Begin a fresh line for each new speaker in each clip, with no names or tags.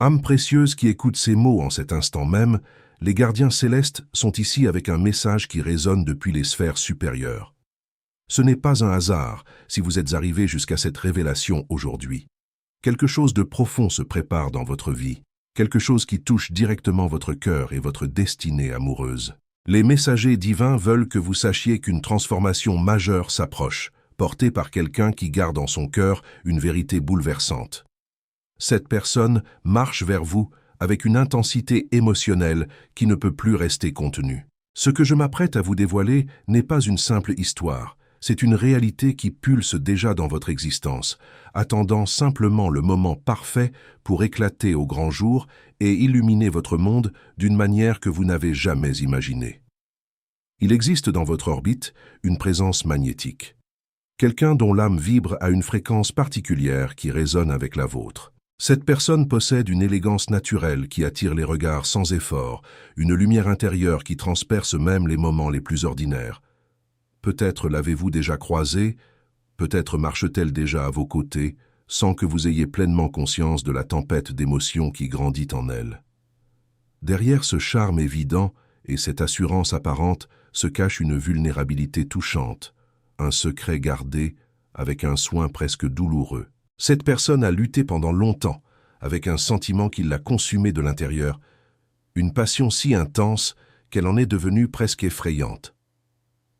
Âme précieuse qui écoute ces mots en cet instant même, les gardiens célestes sont ici avec un message qui résonne depuis les sphères supérieures. Ce n'est pas un hasard si vous êtes arrivé jusqu'à cette révélation aujourd'hui. Quelque chose de profond se prépare dans votre vie, quelque chose qui touche directement votre cœur et votre destinée amoureuse. Les messagers divins veulent que vous sachiez qu'une transformation majeure s'approche, portée par quelqu'un qui garde en son cœur une vérité bouleversante. Cette personne marche vers vous avec une intensité émotionnelle qui ne peut plus rester contenue. Ce que je m'apprête à vous dévoiler n'est pas une simple histoire, c'est une réalité qui pulse déjà dans votre existence, attendant simplement le moment parfait pour éclater au grand jour et illuminer votre monde d'une manière que vous n'avez jamais imaginée. Il existe dans votre orbite une présence magnétique. Quelqu'un dont l'âme vibre à une fréquence particulière qui résonne avec la vôtre. Cette personne possède une élégance naturelle qui attire les regards sans effort, une lumière intérieure qui transperce même les moments les plus ordinaires. Peut-être l'avez-vous déjà croisée, peut-être marche-t-elle déjà à vos côtés, sans que vous ayez pleinement conscience de la tempête d'émotions qui grandit en elle. Derrière ce charme évident et cette assurance apparente se cache une vulnérabilité touchante, un secret gardé avec un soin presque douloureux. Cette personne a lutté pendant longtemps, avec un sentiment qui l'a consumé de l'intérieur, une passion si intense qu'elle en est devenue presque effrayante.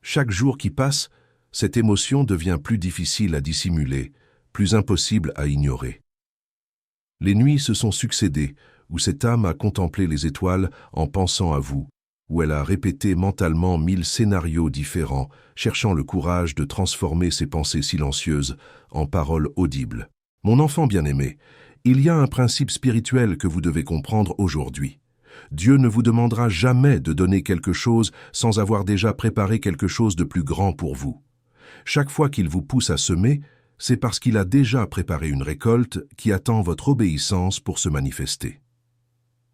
Chaque jour qui passe, cette émotion devient plus difficile à dissimuler, plus impossible à ignorer. Les nuits se sont succédées, où cette âme a contemplé les étoiles en pensant à vous, où elle a répété mentalement 1000 scénarios différents, cherchant le courage de transformer ses pensées silencieuses en paroles audibles. Mon enfant bien-aimé, il y a un principe spirituel que vous devez comprendre aujourd'hui. Dieu ne vous demandera jamais de donner quelque chose sans avoir déjà préparé quelque chose de plus grand pour vous. Chaque fois qu'il vous pousse à semer, c'est parce qu'il a déjà préparé une récolte qui attend votre obéissance pour se manifester.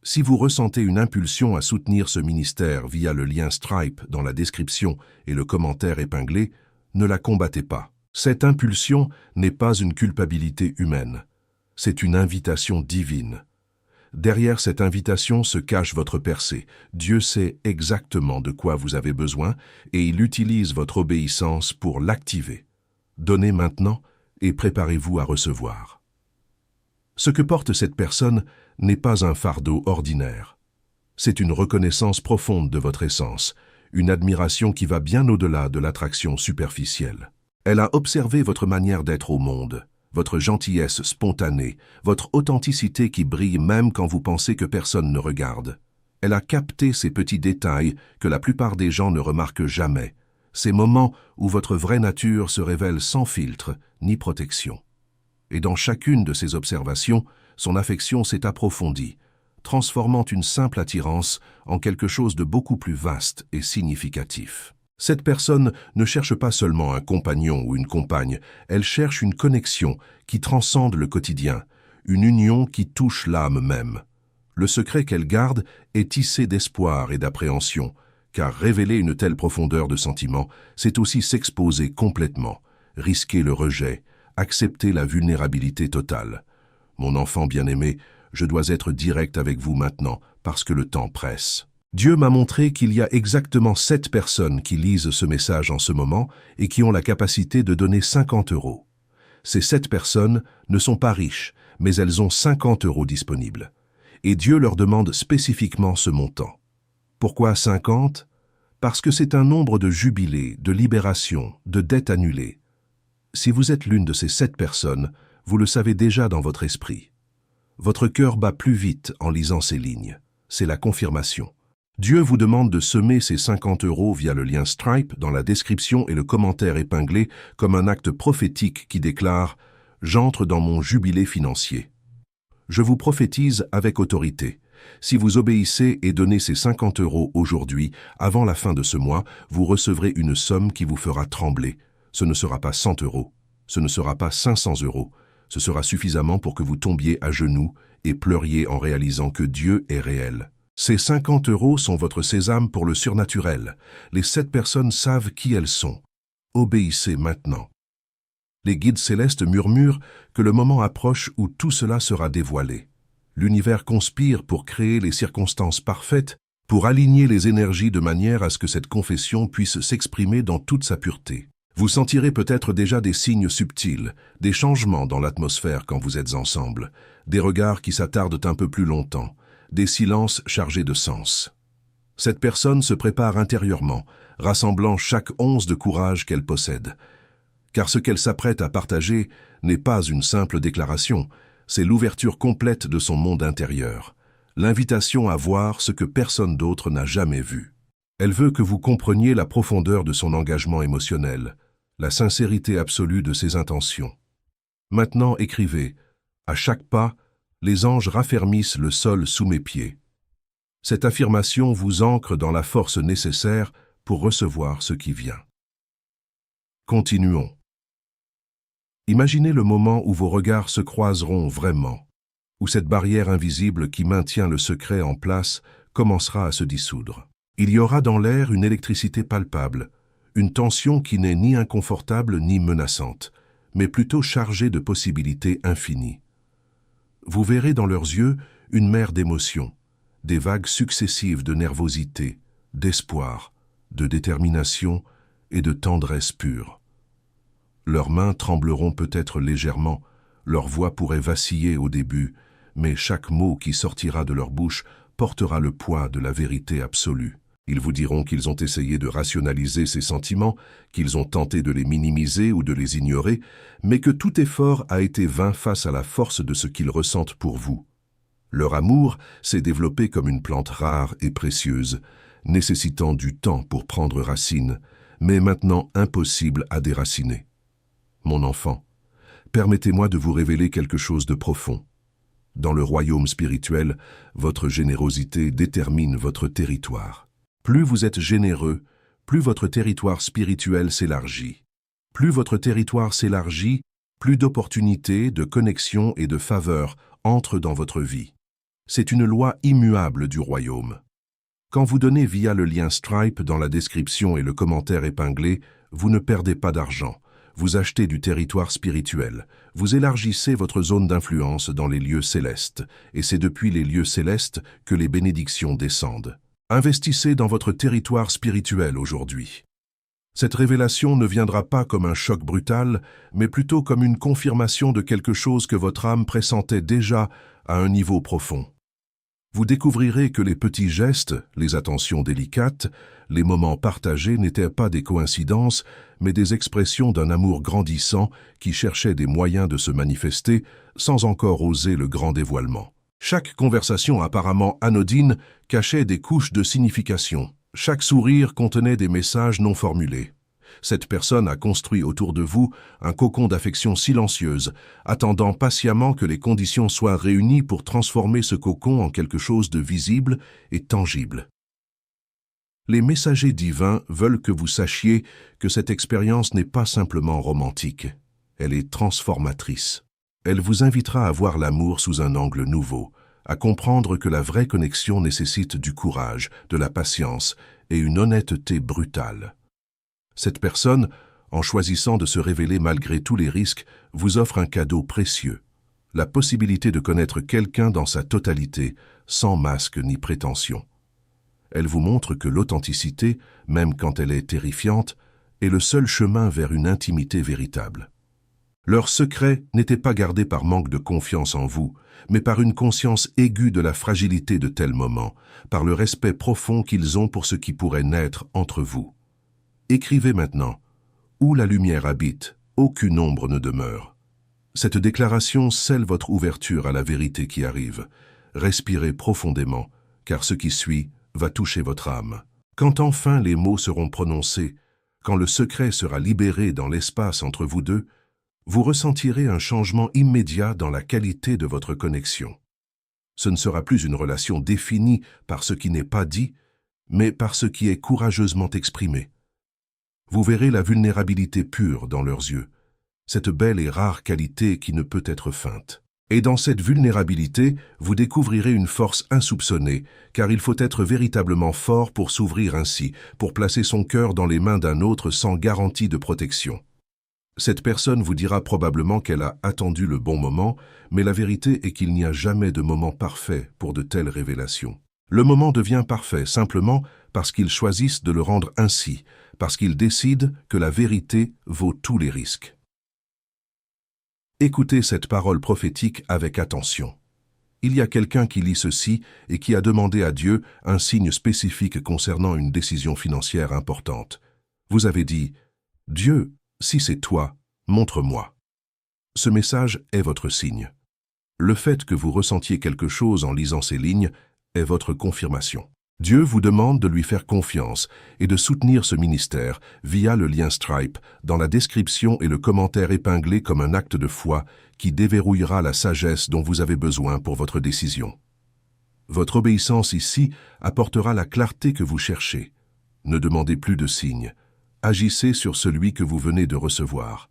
Si vous ressentez une impulsion à soutenir ce ministère via le lien Stripe dans la description et le commentaire épinglé, ne la combattez pas. Cette impulsion n'est pas une culpabilité humaine, c'est une invitation divine. Derrière cette invitation se cache votre percée. Dieu sait exactement de quoi vous avez besoin et il utilise votre obéissance pour l'activer. Donnez maintenant et préparez-vous à recevoir. Ce que porte cette personne n'est pas un fardeau ordinaire. C'est une reconnaissance profonde de votre essence, une admiration qui va bien au-delà de l'attraction superficielle. Elle a observé votre manière d'être au monde, votre gentillesse spontanée, votre authenticité qui brille même quand vous pensez que personne ne regarde. Elle a capté ces petits détails que la plupart des gens ne remarquent jamais, ces moments où votre vraie nature se révèle sans filtre ni protection. Et dans chacune de ces observations, son affection s'est approfondie, transformant une simple attirance en quelque chose de beaucoup plus vaste et significatif. Cette personne ne cherche pas seulement un compagnon ou une compagne, elle cherche une connexion qui transcende le quotidien, une union qui touche l'âme même. Le secret qu'elle garde est tissé d'espoir et d'appréhension, car révéler une telle profondeur de sentiment, c'est aussi s'exposer complètement, risquer le rejet, accepter la vulnérabilité totale. Mon enfant bien-aimé, je dois être direct avec vous maintenant, parce que le temps presse. Dieu m'a montré qu'il y a exactement 7 personnes qui lisent ce message en ce moment et qui ont la capacité de donner 50 €. Ces 7 personnes ne sont pas riches, mais elles ont 50 € disponibles. Et Dieu leur demande spécifiquement ce montant. Pourquoi 50? Parce que c'est un nombre de jubilés, de libérations, de dettes annulées. Si vous êtes l'une de ces 7 personnes, vous le savez déjà dans votre esprit. Votre cœur bat plus vite en lisant ces lignes. C'est la confirmation. Dieu vous demande de semer ces 50 € via le lien Stripe dans la description et le commentaire épinglé comme un acte prophétique qui déclare « J'entre dans mon jubilé financier ». Je vous prophétise avec autorité. Si vous obéissez et donnez ces 50 € aujourd'hui, avant la fin de ce mois, vous recevrez une somme qui vous fera trembler. Ce ne sera pas 100 €, ce ne sera pas 500 €. Ce sera suffisamment pour que vous tombiez à genoux et pleuriez en réalisant que Dieu est réel. Ces 50 € sont votre sésame pour le surnaturel. Les 7 personnes savent qui elles sont. Obéissez maintenant. Les guides célestes murmurent que le moment approche où tout cela sera dévoilé. L'univers conspire pour créer les circonstances parfaites, pour aligner les énergies de manière à ce que cette confession puisse s'exprimer dans toute sa pureté. Vous sentirez peut-être déjà des signes subtils, des changements dans l'atmosphère quand vous êtes ensemble, des regards qui s'attardent un peu plus longtemps, des silences chargés de sens. Cette personne se prépare intérieurement, rassemblant chaque once de courage qu'elle possède. Car ce qu'elle s'apprête à partager n'est pas une simple déclaration, c'est l'ouverture complète de son monde intérieur, l'invitation à voir ce que personne d'autre n'a jamais vu. Elle veut que vous compreniez la profondeur de son engagement émotionnel, la sincérité absolue de ses intentions. Maintenant écrivez, à chaque pas, les anges raffermissent le sol sous mes pieds. Cette affirmation vous ancre dans la force nécessaire pour recevoir ce qui vient. Continuons. Imaginez le moment où vos regards se croiseront vraiment, où cette barrière invisible qui maintient le secret en place commencera à se dissoudre. Il y aura dans l'air une électricité palpable, une tension qui n'est ni inconfortable ni menaçante, mais plutôt chargée de possibilités infinies. Vous verrez dans leurs yeux une mer d'émotions, des vagues successives de nervosité, d'espoir, de détermination et de tendresse pure. Leurs mains trembleront peut-être légèrement, leur voix pourrait vaciller au début, mais chaque mot qui sortira de leur bouche portera le poids de la vérité absolue. Ils vous diront qu'ils ont essayé de rationaliser ces sentiments, qu'ils ont tenté de les minimiser ou de les ignorer, mais que tout effort a été vain face à la force de ce qu'ils ressentent pour vous. Leur amour s'est développé comme une plante rare et précieuse, nécessitant du temps pour prendre racine, mais maintenant impossible à déraciner. Mon enfant, permettez-moi de vous révéler quelque chose de profond. Dans le royaume spirituel, votre générosité détermine votre territoire. Plus vous êtes généreux, plus votre territoire spirituel s'élargit. Plus votre territoire s'élargit, plus d'opportunités, de connexions et de faveurs entrent dans votre vie. C'est une loi immuable du royaume. Quand vous donnez via le lien Stripe dans la description et le commentaire épinglé, vous ne perdez pas d'argent. Vous achetez du territoire spirituel. Vous élargissez votre zone d'influence dans les lieux célestes, et c'est depuis les lieux célestes que les bénédictions descendent. Investissez dans votre territoire spirituel aujourd'hui. Cette révélation ne viendra pas comme un choc brutal, mais plutôt comme une confirmation de quelque chose que votre âme pressentait déjà à un niveau profond. Vous découvrirez que les petits gestes, les attentions délicates, les moments partagés n'étaient pas des coïncidences, mais des expressions d'un amour grandissant qui cherchait des moyens de se manifester sans encore oser le grand dévoilement. Chaque conversation apparemment anodine cachait des couches de signification. Chaque sourire contenait des messages non formulés. Cette personne a construit autour de vous un cocon d'affection silencieuse, attendant patiemment que les conditions soient réunies pour transformer ce cocon en quelque chose de visible et tangible. Les messagers divins veulent que vous sachiez que cette expérience n'est pas simplement romantique, elle est transformatrice. Elle vous invitera à voir l'amour sous un angle nouveau, à comprendre que la vraie connexion nécessite du courage, de la patience et une honnêteté brutale. Cette personne, en choisissant de se révéler malgré tous les risques, vous offre un cadeau précieux, la possibilité de connaître quelqu'un dans sa totalité, sans masque ni prétention. Elle vous montre que l'authenticité, même quand elle est terrifiante, est le seul chemin vers une intimité véritable. Leur secret n'était pas gardé par manque de confiance en vous, mais par une conscience aiguë de la fragilité de tels moments, par le respect profond qu'ils ont pour ce qui pourrait naître entre vous. Écrivez maintenant, « Où la lumière habite, aucune ombre ne demeure ». Cette déclaration scelle votre ouverture à la vérité qui arrive. Respirez profondément, car ce qui suit va toucher votre âme. Quand enfin les mots seront prononcés, quand le secret sera libéré dans l'espace entre vous deux, vous ressentirez un changement immédiat dans la qualité de votre connexion. Ce ne sera plus une relation définie par ce qui n'est pas dit, mais par ce qui est courageusement exprimé. Vous verrez la vulnérabilité pure dans leurs yeux, cette belle et rare qualité qui ne peut être feinte. Et dans cette vulnérabilité, vous découvrirez une force insoupçonnée, car il faut être véritablement fort pour s'ouvrir ainsi, pour placer son cœur dans les mains d'un autre sans garantie de protection. Cette personne vous dira probablement qu'elle a attendu le bon moment, mais la vérité est qu'il n'y a jamais de moment parfait pour de telles révélations. Le moment devient parfait simplement parce qu'ils choisissent de le rendre ainsi, parce qu'ils décident que la vérité vaut tous les risques. Écoutez cette parole prophétique avec attention. Il y a quelqu'un qui lit ceci et qui a demandé à Dieu un signe spécifique concernant une décision financière importante. Vous avez dit « Dieu, si c'est toi, montre-moi ». Ce message est votre signe. Le fait que vous ressentiez quelque chose en lisant ces lignes est votre confirmation. Dieu vous demande de lui faire confiance et de soutenir ce ministère via le lien Stripe dans la description et le commentaire épinglé comme un acte de foi qui déverrouillera la sagesse dont vous avez besoin pour votre décision. Votre obéissance ici apportera la clarté que vous cherchez. Ne demandez plus de signes. Agissez sur celui que vous venez de recevoir.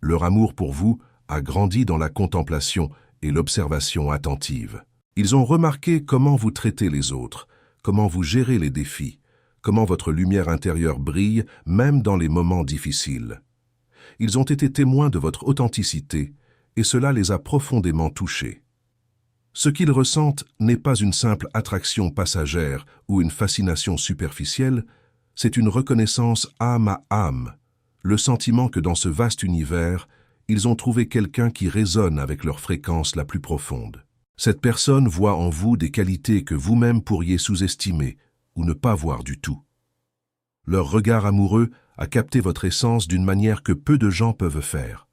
Leur amour pour vous a grandi dans la contemplation et l'observation attentive. Ils ont remarqué comment vous traitez les autres, comment vous gérez les défis, comment votre lumière intérieure brille même dans les moments difficiles. Ils ont été témoins de votre authenticité et cela les a profondément touchés. Ce qu'ils ressentent n'est pas une simple attraction passagère ou une fascination superficielle, c'est une reconnaissance âme à âme, le sentiment que dans ce vaste univers, ils ont trouvé quelqu'un qui résonne avec leur fréquence la plus profonde. Cette personne voit en vous des qualités que vous-même pourriez sous-estimer ou ne pas voir du tout. Leur regard amoureux a capté votre essence d'une manière que peu de gens peuvent faire.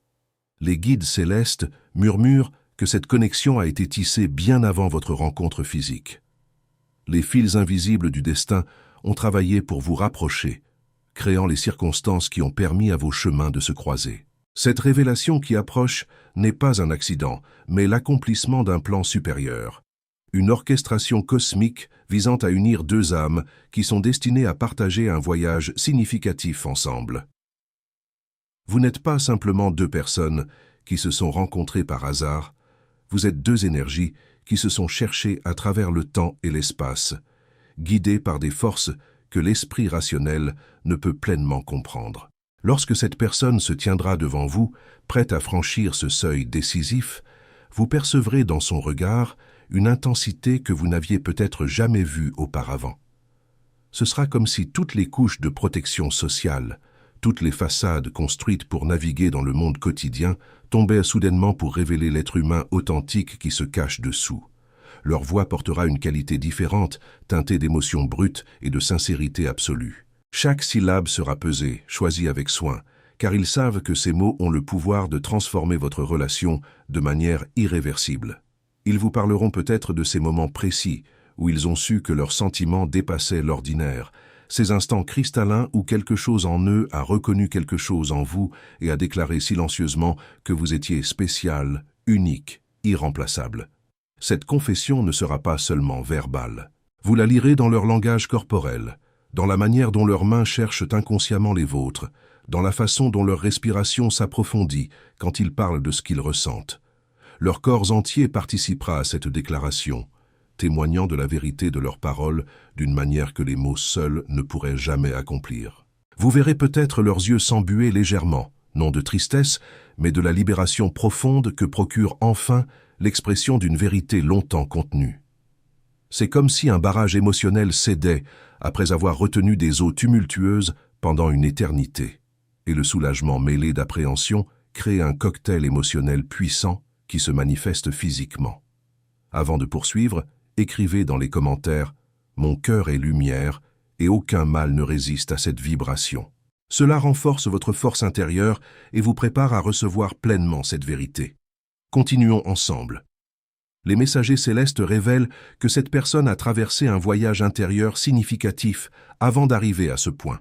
Les guides célestes murmurent que cette connexion a été tissée bien avant votre rencontre physique. Les fils invisibles du destin ont travaillé pour vous rapprocher, créant les circonstances qui ont permis à vos chemins de se croiser. Cette révélation qui approche n'est pas un accident, mais l'accomplissement d'un plan supérieur. Une orchestration cosmique visant à unir deux âmes qui sont destinées à partager un voyage significatif ensemble. Vous n'êtes pas simplement deux personnes qui se sont rencontrées par hasard, vous êtes deux énergies qui se sont cherchées à travers le temps et l'espace, guidées par des forces que l'esprit rationnel ne peut pleinement comprendre. Lorsque cette personne se tiendra devant vous, prête à franchir ce seuil décisif, vous percevrez dans son regard une intensité que vous n'aviez peut-être jamais vue auparavant. Ce sera comme si toutes les couches de protection sociale, toutes les façades construites pour naviguer dans le monde quotidien, tombaient soudainement pour révéler l'être humain authentique qui se cache dessous. Leur voix portera une qualité différente, teintée d'émotions brutes et de sincérité absolue. Chaque syllabe sera pesée, choisie avec soin, car ils savent que ces mots ont le pouvoir de transformer votre relation de manière irréversible. Ils vous parleront peut-être de ces moments précis où ils ont su que leurs sentiments dépassaient l'ordinaire, ces instants cristallins où quelque chose en eux a reconnu quelque chose en vous et a déclaré silencieusement que vous étiez spécial, unique, irremplaçable. Cette confession ne sera pas seulement verbale. Vous la lirez dans leur langage corporel, dans la manière dont leurs mains cherchent inconsciemment les vôtres, dans la façon dont leur respiration s'approfondit quand ils parlent de ce qu'ils ressentent. Leur corps entier participera à cette déclaration, témoignant de la vérité de leurs paroles d'une manière que les mots seuls ne pourraient jamais accomplir. Vous verrez peut-être leurs yeux s'embuer légèrement, non de tristesse, mais de la libération profonde que procure enfin l'expression d'une vérité longtemps contenue. C'est comme si un barrage émotionnel cédait après avoir retenu des eaux tumultueuses pendant une éternité, et le soulagement mêlé d'appréhension crée un cocktail émotionnel puissant qui se manifeste physiquement. Avant de poursuivre, écrivez dans les commentaires « Mon cœur est lumière et aucun mal ne résiste à cette vibration ». Cela renforce votre force intérieure et vous prépare à recevoir pleinement cette vérité. Continuons ensemble. Les messagers célestes révèlent que cette personne a traversé un voyage intérieur significatif avant d'arriver à ce point.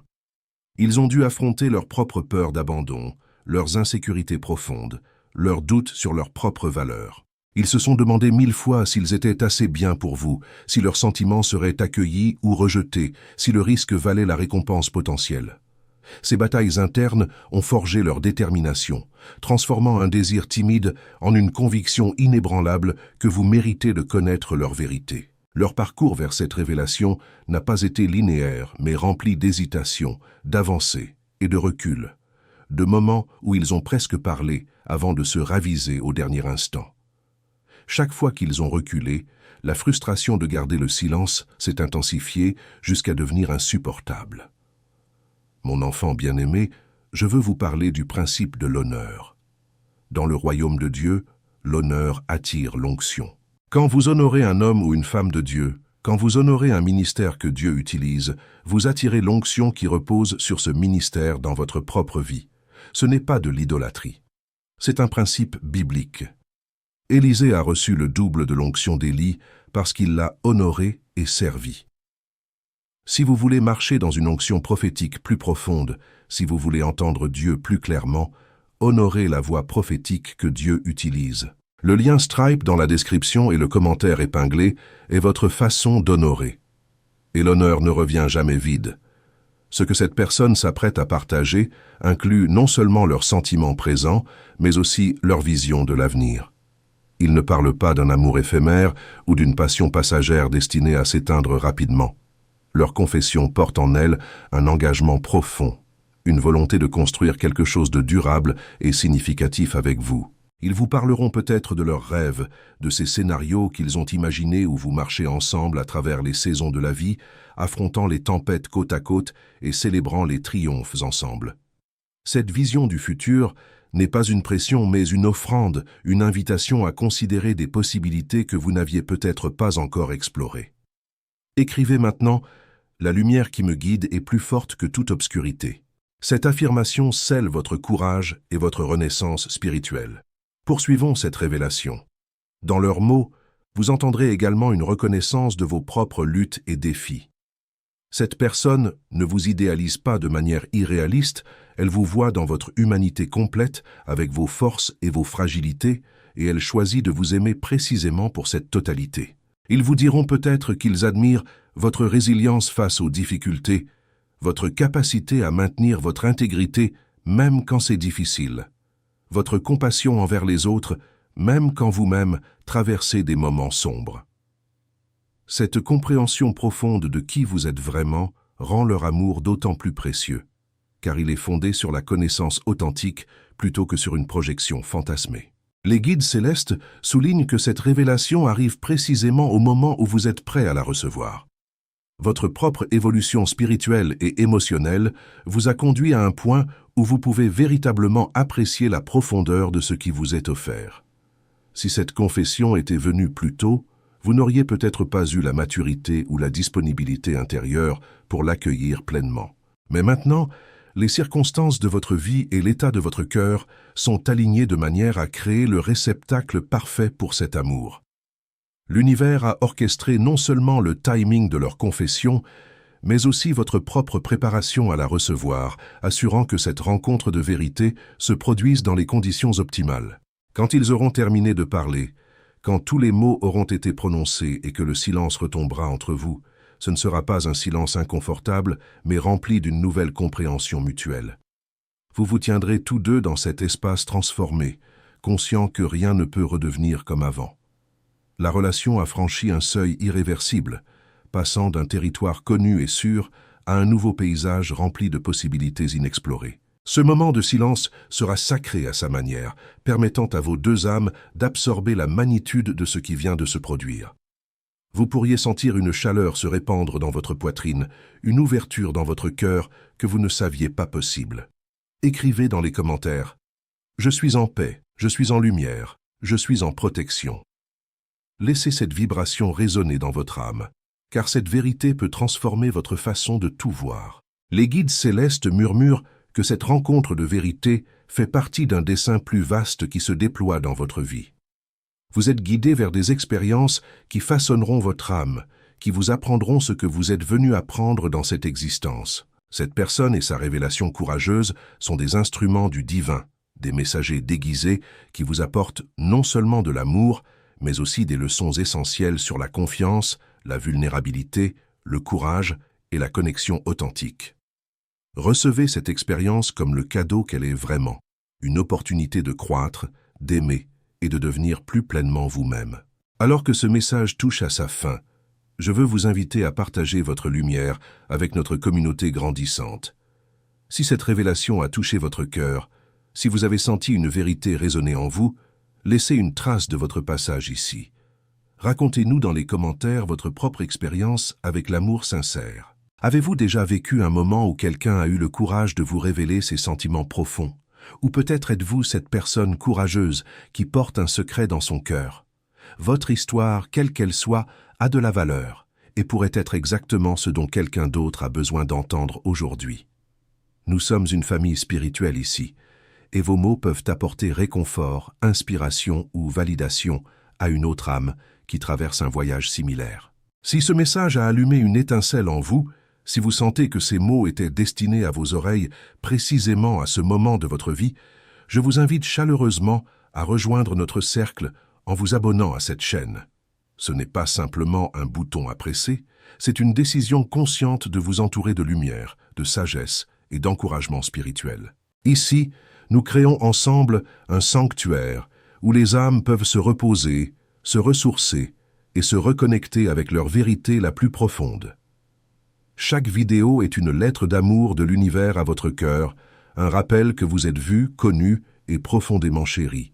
Ils ont dû affronter leurs propres peurs d'abandon, leurs insécurités profondes, leurs doutes sur leurs propres valeurs. Ils se sont demandé 1000 fois s'ils étaient assez bien pour vous, si leurs sentiments seraient accueillis ou rejetés, si le risque valait la récompense potentielle. Ces batailles internes ont forgé leur détermination, transformant un désir timide en une conviction inébranlable que vous méritez de connaître leur vérité. Leur parcours vers cette révélation n'a pas été linéaire, mais rempli d'hésitation, d'avancée et de recul. de moments où ils ont presque parlé avant de se raviser au dernier instant. Chaque fois qu'ils ont reculé, la frustration de garder le silence s'est intensifiée jusqu'à devenir insupportable. Mon enfant bien-aimé, je veux vous parler du principe de l'honneur. Dans le royaume de Dieu, l'honneur attire l'onction. Quand vous honorez un homme ou une femme de Dieu, quand vous honorez un ministère que Dieu utilise, vous attirez l'onction qui repose sur ce ministère dans votre propre vie. Ce n'est pas de l'idolâtrie. C'est un principe biblique. Élisée a reçu le double de l'onction d'Élie parce qu'il l'a honoré et servi. Si vous voulez marcher dans une onction prophétique plus profonde, si vous voulez entendre Dieu plus clairement, honorez la voix prophétique que Dieu utilise. Le lien Stripe dans la description et le commentaire épinglé est votre façon d'honorer. Et l'honneur ne revient jamais vide. Ce que cette personne s'apprête à partager inclut non seulement leurs sentiments présents, mais aussi leur vision de l'avenir. Ils ne parlent pas d'un amour éphémère ou d'une passion passagère destinée à s'éteindre rapidement. Leur confession porte en elle un engagement profond, une volonté de construire quelque chose de durable et significatif avec vous. Ils vous parleront peut-être de leurs rêves, de ces scénarios qu'ils ont imaginés où vous marchez ensemble à travers les saisons de la vie, affrontant les tempêtes côte à côte et célébrant les triomphes ensemble. Cette vision du futur n'est pas une pression mais une offrande, une invitation à considérer des possibilités que vous n'aviez peut-être pas encore explorées. Écrivez maintenant « La lumière qui me guide est plus forte que toute obscurité ». Cette affirmation scelle votre courage et votre renaissance spirituelle. Poursuivons cette révélation. Dans leurs mots, vous entendrez également une reconnaissance de vos propres luttes et défis. Cette personne ne vous idéalise pas de manière irréaliste, elle vous voit dans votre humanité complète, avec vos forces et vos fragilités, et elle choisit de vous aimer précisément pour cette totalité. Ils vous diront peut-être qu'ils admirent votre résilience face aux difficultés, votre capacité à maintenir votre intégrité même quand c'est difficile, votre compassion envers les autres même quand vous-même traversez des moments sombres. Cette compréhension profonde de qui vous êtes vraiment rend leur amour d'autant plus précieux, car il est fondé sur la connaissance authentique plutôt que sur une projection fantasmée. Les guides célestes soulignent que cette révélation arrive précisément au moment où vous êtes prêt à la recevoir. Votre propre évolution spirituelle et émotionnelle vous a conduit à un point où vous pouvez véritablement apprécier la profondeur de ce qui vous est offert. Si cette confession était venue plus tôt, vous n'auriez peut-être pas eu la maturité ou la disponibilité intérieure pour l'accueillir pleinement. Mais maintenant, les circonstances de votre vie et l'état de votre cœur sont alignés de manière à créer le réceptacle parfait pour cet amour. L'univers a orchestré non seulement le timing de leur confession, mais aussi votre propre préparation à la recevoir, assurant que cette rencontre de vérité se produise dans les conditions optimales. Quand ils auront terminé de parler, quand tous les mots auront été prononcés et que le silence retombera entre vous, ce ne sera pas un silence inconfortable, mais rempli d'une nouvelle compréhension mutuelle. Vous vous tiendrez tous deux dans cet espace transformé, conscients que rien ne peut redevenir comme avant. La relation a franchi un seuil irréversible, passant d'un territoire connu et sûr à un nouveau paysage rempli de possibilités inexplorées. Ce moment de silence sera sacré à sa manière, permettant à vos deux âmes d'absorber la magnitude de ce qui vient de se produire. Vous pourriez sentir une chaleur se répandre dans votre poitrine, une ouverture dans votre cœur que vous ne saviez pas possible. Écrivez dans les commentaires « Je suis en paix, je suis en lumière, je suis en protection ». Laissez cette vibration résonner dans votre âme, car cette vérité peut transformer votre façon de tout voir. Les guides célestes murmurent que cette rencontre de vérité fait partie d'un dessein plus vaste qui se déploie dans votre vie. Vous êtes guidé vers des expériences qui façonneront votre âme, qui vous apprendront ce que vous êtes venu apprendre dans cette existence. Cette personne et sa révélation courageuse sont des instruments du divin, des messagers déguisés qui vous apportent non seulement de l'amour, mais aussi des leçons essentielles sur la confiance, la vulnérabilité, le courage et la connexion authentique. Recevez cette expérience comme le cadeau qu'elle est vraiment, une opportunité de croître, d'aimer et de devenir plus pleinement vous-même. Alors que ce message touche à sa fin, je veux vous inviter à partager votre lumière avec notre communauté grandissante. Si cette révélation a touché votre cœur, si vous avez senti une vérité résonner en vous, laissez une trace de votre passage ici. Racontez-nous dans les commentaires votre propre expérience avec l'amour sincère. Avez-vous déjà vécu un moment où quelqu'un a eu le courage de vous révéler ses sentiments profonds? Ou peut-être êtes-vous cette personne courageuse qui porte un secret dans son cœur? Votre histoire, quelle qu'elle soit, a de la valeur et pourrait être exactement ce dont quelqu'un d'autre a besoin d'entendre aujourd'hui. Nous sommes une famille spirituelle ici, et vos mots peuvent apporter réconfort, inspiration ou validation à une autre âme qui traverse un voyage similaire. Si ce message a allumé une étincelle en vous, si vous sentez que ces mots étaient destinés à vos oreilles précisément à ce moment de votre vie, je vous invite chaleureusement à rejoindre notre cercle en vous abonnant à cette chaîne. Ce n'est pas simplement un bouton à presser, c'est une décision consciente de vous entourer de lumière, de sagesse et d'encouragement spirituel. Ici, nous créons ensemble un sanctuaire où les âmes peuvent se reposer, se ressourcer et se reconnecter avec leur vérité la plus profonde. Chaque vidéo est une lettre d'amour de l'univers à votre cœur, un rappel que vous êtes vu, connu et profondément chéri.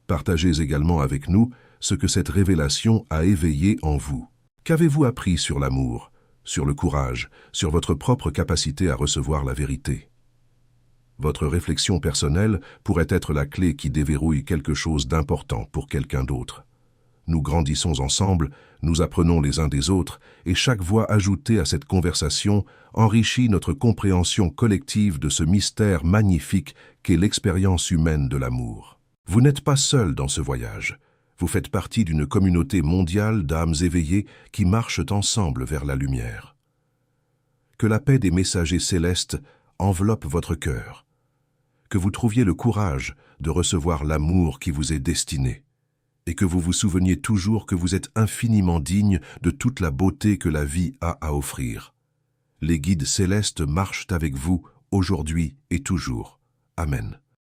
Partagez également avec nous ce que cette révélation a éveillé en vous. Qu'avez-vous appris sur l'amour, sur le courage, sur votre propre capacité à recevoir la vérité? Votre réflexion personnelle pourrait être la clé qui déverrouille quelque chose d'important pour quelqu'un d'autre. Nous grandissons ensemble, nous apprenons les uns des autres, et chaque voix ajoutée à cette conversation enrichit notre compréhension collective de ce mystère magnifique qu'est l'expérience humaine de l'amour. Vous n'êtes pas seul dans ce voyage. Vous faites partie d'une communauté mondiale d'âmes éveillées qui marchent ensemble vers la lumière. Que la paix des messagers célestes enveloppe votre cœur. Que vous trouviez le courage de recevoir l'amour qui vous est destiné. Et que vous vous souveniez toujours que vous êtes infiniment digne de toute la beauté que la vie a à offrir. Les guides célestes marchent avec vous aujourd'hui et toujours. Amen.